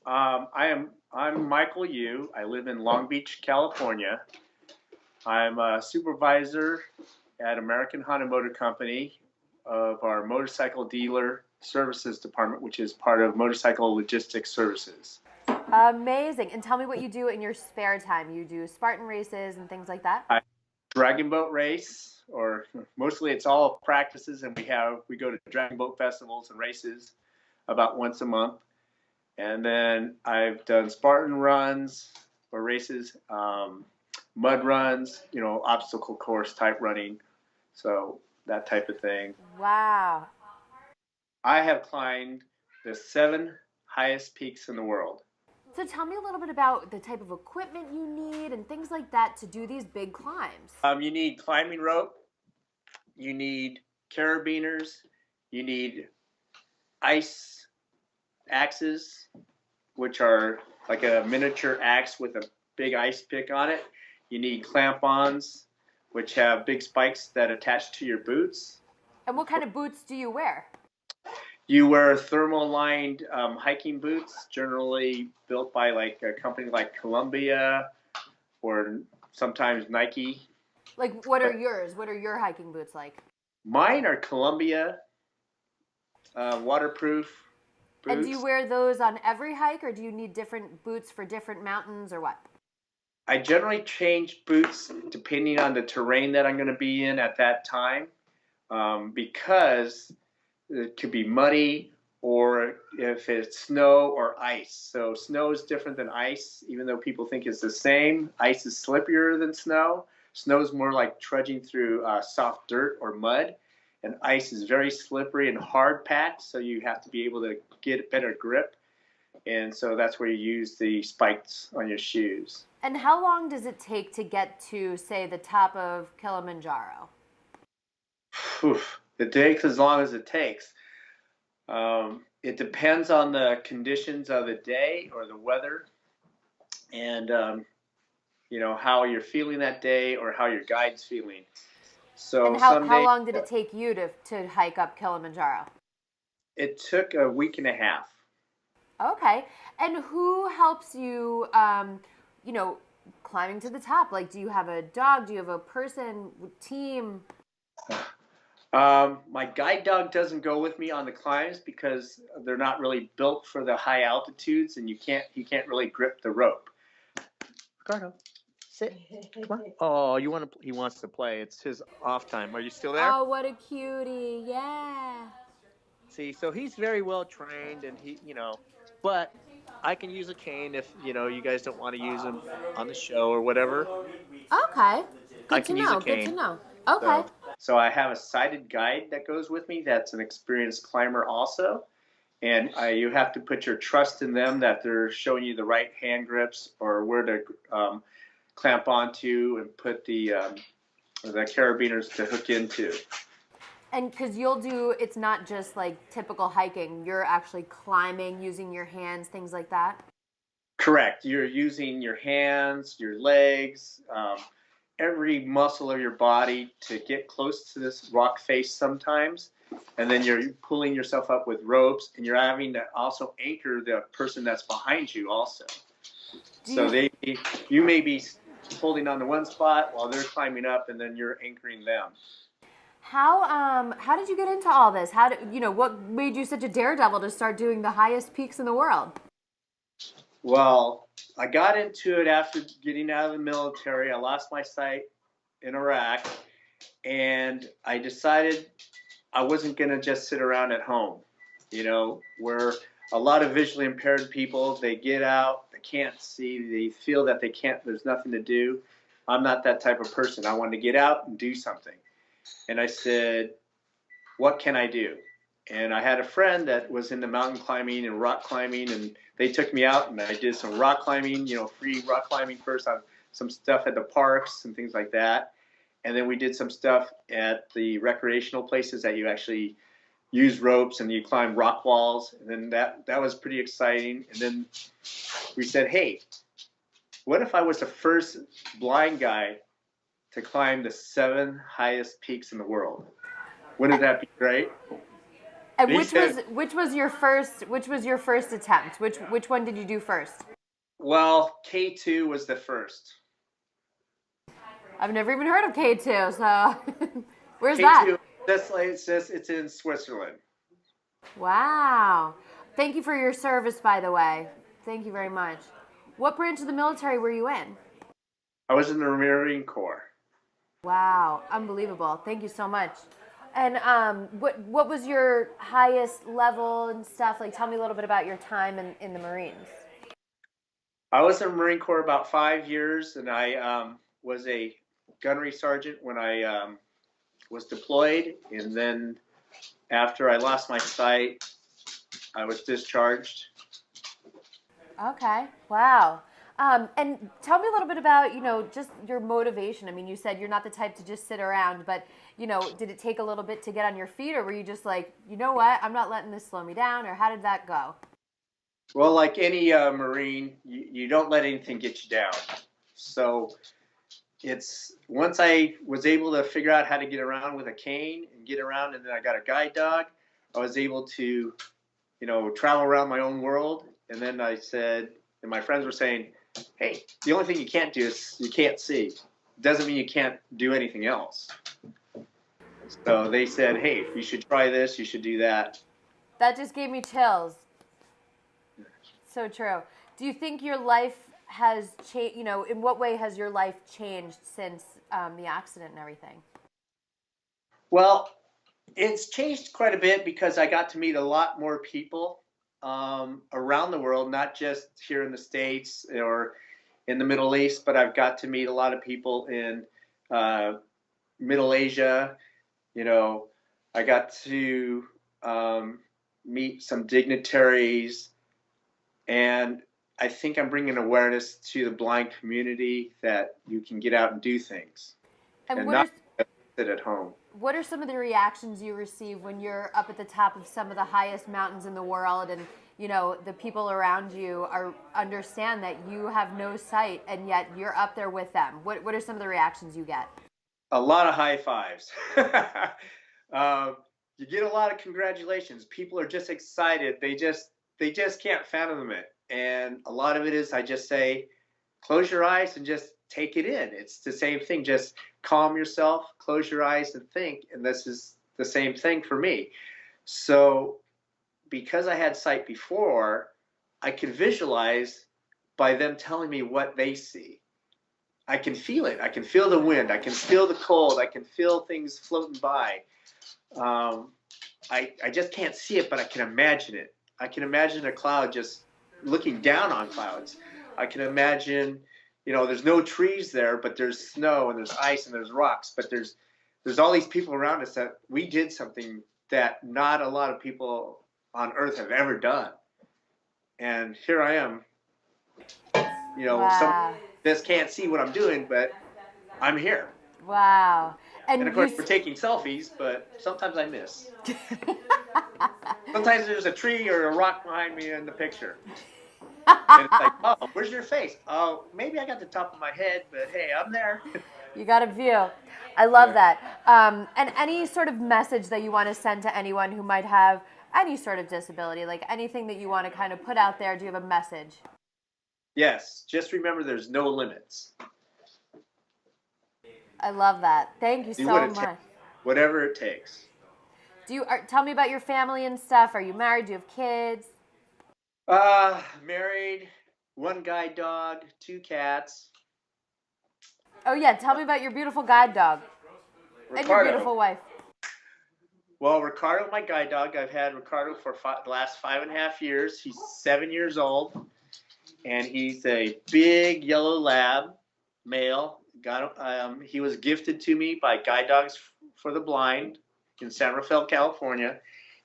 I'm Michael Yu. I live in Long Beach, California. I'm a supervisor at American Honda Motor Company of our motorcycle dealer services department, which is part of Motorcycle Logistics Services. Amazing. And tell me what you do in your spare time. You do Spartan races and things like that? I Dragon boat race, or mostly it's all practices, and we go to dragon boat festivals and races about once a month. And then I've done Spartan runs or races, mud runs, obstacle course type running. So that type of thing. Wow. I have climbed the 7 highest peaks in the world. So tell me a little bit about the type of equipment you need and things like that to do these big climbs. You need climbing rope, you need carabiners, you need ice axes, which are like a miniature axe with a big ice pick on it. You need clamp-ons, which have big spikes that attach to your boots. And what kind of boots do you wear? You wear thermal-lined hiking boots, generally built by like a company like Columbia or sometimes Nike. Like, what are yours? What are your hiking boots like? Mine are Columbia waterproof boots. And do you wear those on every hike, or do you need different boots for different mountains, or what? I generally change boots depending on the terrain that I'm going to be in at that time, because it could be muddy or if it's snow or ice. So snow is different than ice, even though people think it's the same. Ice is slippier than snow. Snow is more like trudging through soft dirt or mud, and ice is very slippery and hard packed, so you have to be able to get better grip. And so that's where you use the spikes on your shoes. And how long does it take to get to, say, the top of Kilimanjaro? It takes as long as it takes. It depends on the conditions of the day or the weather, and how you're feeling that day or how your guide's feeling. So And how, some how days long did it take you to hike up Kilimanjaro? it took a week and a half. Okay. And who helps you, you know, climbing to the top? Like, do you have a dog? Do you have a person, team? My guide dog doesn't go with me on the climbs because they're not really built for the high altitudes, and he can't really grip the rope. Ricardo, sit. Come on. Oh, he wants to play. It's his off time. Are you still there? Oh, what a cutie. Yeah. See, so he's very well trained, and but I can use a cane if you guys don't want to use him on the show or whatever. Okay. I Good to can use a know. Good to cane. know. Okay. So I have a sighted guide that goes with me. That's an experienced climber also, and you have to put your trust in them that they're showing you the right hand grips or where to clamp onto and put the carabiners to hook into. And because it's not just like typical hiking, you're actually climbing using your hands, things like that. Correct. You're using your hands, your legs, every muscle of your body to get close to this rock face sometimes. And then you're pulling yourself up with ropes, and you're having to also anchor the person that's behind you also. You may be holding on to one spot while they're climbing up, and then you're anchoring them. How did you get into all this? What made you such a daredevil to start doing the highest peaks in the world? Well, I got into it after getting out of the military. I lost my sight in Iraq, and I decided I wasn't going to just sit around at home. Where a lot of visually impaired people, they get out, they can't see, they feel that there's nothing to do. I'm not that type of person. I wanted to get out and do something. And I said, what can I do? And I had a friend that was into mountain climbing and rock climbing, and they took me out, and I did some rock climbing, free rock climbing first on some stuff at the parks and things like that. And then we did some stuff at the recreational places that you actually use ropes and you climb rock walls. And then that was pretty exciting. And then we said, hey, what if I was the first blind guy to climb the 7 highest peaks in the world? Wouldn't that be great? And He which said, was your first attempt? Which one did you do first? well, K2 was the first. I've never even heard of K2, so where's that? K2, that's like it's in Switzerland. Wow. Thank you for your service, by the way. Thank you very much. What branch of the military were you in? I was in the Marine Corps. Wow, unbelievable. Thank you so much. And what was your highest level and stuff? Like, tell me a little bit about your time in the Marines. I was in the Marine Corps about 5 years, and I was a gunnery sergeant when I was deployed. And then after I lost my sight, I was discharged. Okay. Wow. And tell me a little bit about, just your motivation. I mean, you said you're not the type to just sit around, but, did it take a little bit to get on your feet, or were you just like, you know what, I'm not letting this slow me down, or how did that go? Well, like any Marine, you don't let anything get you down. So it's once I was able to figure out how to get around with a cane and get around, and then I got a guide dog, I was able to, travel around my own world. And then I said, and my friends were saying, hey, the only thing you can't do is you can't see. Doesn't mean you can't do anything else. So they said, hey, you should try this, you should do that. That just gave me chills. So true. Do you think your life has changed? In what way has your life changed since the accident and everything? Well, it's changed quite a bit because I got to meet a lot more people around the world, not just here in the States or in the Middle East, but I've got to meet a lot of people in Middle Asia. I got to meet some dignitaries, and I think I'm bringing awareness to the blind community that you can get out and do things and not sit at home. What are some of the reactions you receive when you're up at the top of some of the highest mountains in the world, and the people around you understand that you have no sight and yet you're up there with them? What are some of the reactions you get? A lot of high fives. You get a lot of congratulations. People are just excited. They just can't fathom it. And a lot of it is, I just say, close your eyes and just take it in. It's the same thing. Just calm yourself, close your eyes and think. And this is the same thing for me. So because I had sight before, I could visualize by them telling me what they see. I can feel it. I can feel the wind. I can feel the cold. I can feel things floating by. I just can't see it, but I can imagine it. I can imagine a cloud just looking down on clouds. I can imagine, there's no trees there, but there's snow and there's ice and there's rocks. But there's all these people around us that we did something that not a lot of people on Earth have ever done. And here I am. Wow. Some just can't see what I'm doing, but I'm here. Wow. And of course, we're taking selfies, but sometimes I miss. Sometimes there's a tree or a rock behind me in the picture. And it's like, oh, where's your face? Oh, maybe I got the top of my head, but hey, I'm there. You got a view. I love that. And any sort of message that you want to send to anyone who might have any sort of disability, like anything that you want to kind of put out there, do you have a message? Yes, just remember there's no limits. I love that. Thank you so much. Whatever it takes. Tell me about your family and stuff. Are you married? Do you have kids? Married, one guide dog, 2 cats. Oh yeah, tell me about your beautiful guide dog. Ricardo. And your beautiful wife. Well, Ricardo, my guide dog, I've had Ricardo for the last 5.5 years. He's 7 years old, and he's a big yellow lab male. He was gifted to me by Guide Dogs for the Blind in San Rafael, California,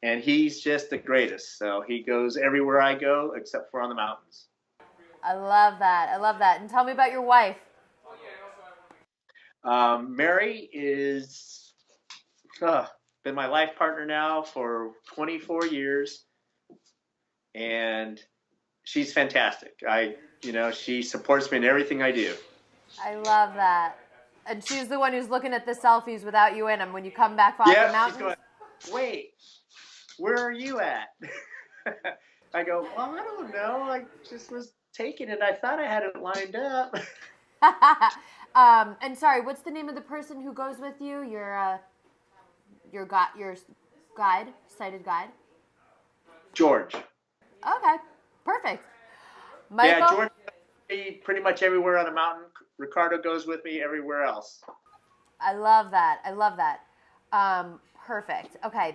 and he's just the greatest. So he goes everywhere I go except for on the mountains. I love that. I love that. And tell me about your wife. Mary is been my life partner now for 24 years, and she's fantastic. She supports me in everything I do. I love that. And she's the one who's looking at the selfies without you in them when you come back off the mountains. She's going, wait, where are you at? I go, well, I don't know. I just was taking it. I thought I had it lined up. And sorry, what's the name of the person who goes with you? Your guide, sighted guide. George. Okay, perfect. Yeah, Michael. George pretty much everywhere on the mountain. Ricardo goes with me everywhere else. I love that. I love that. Perfect. Okay.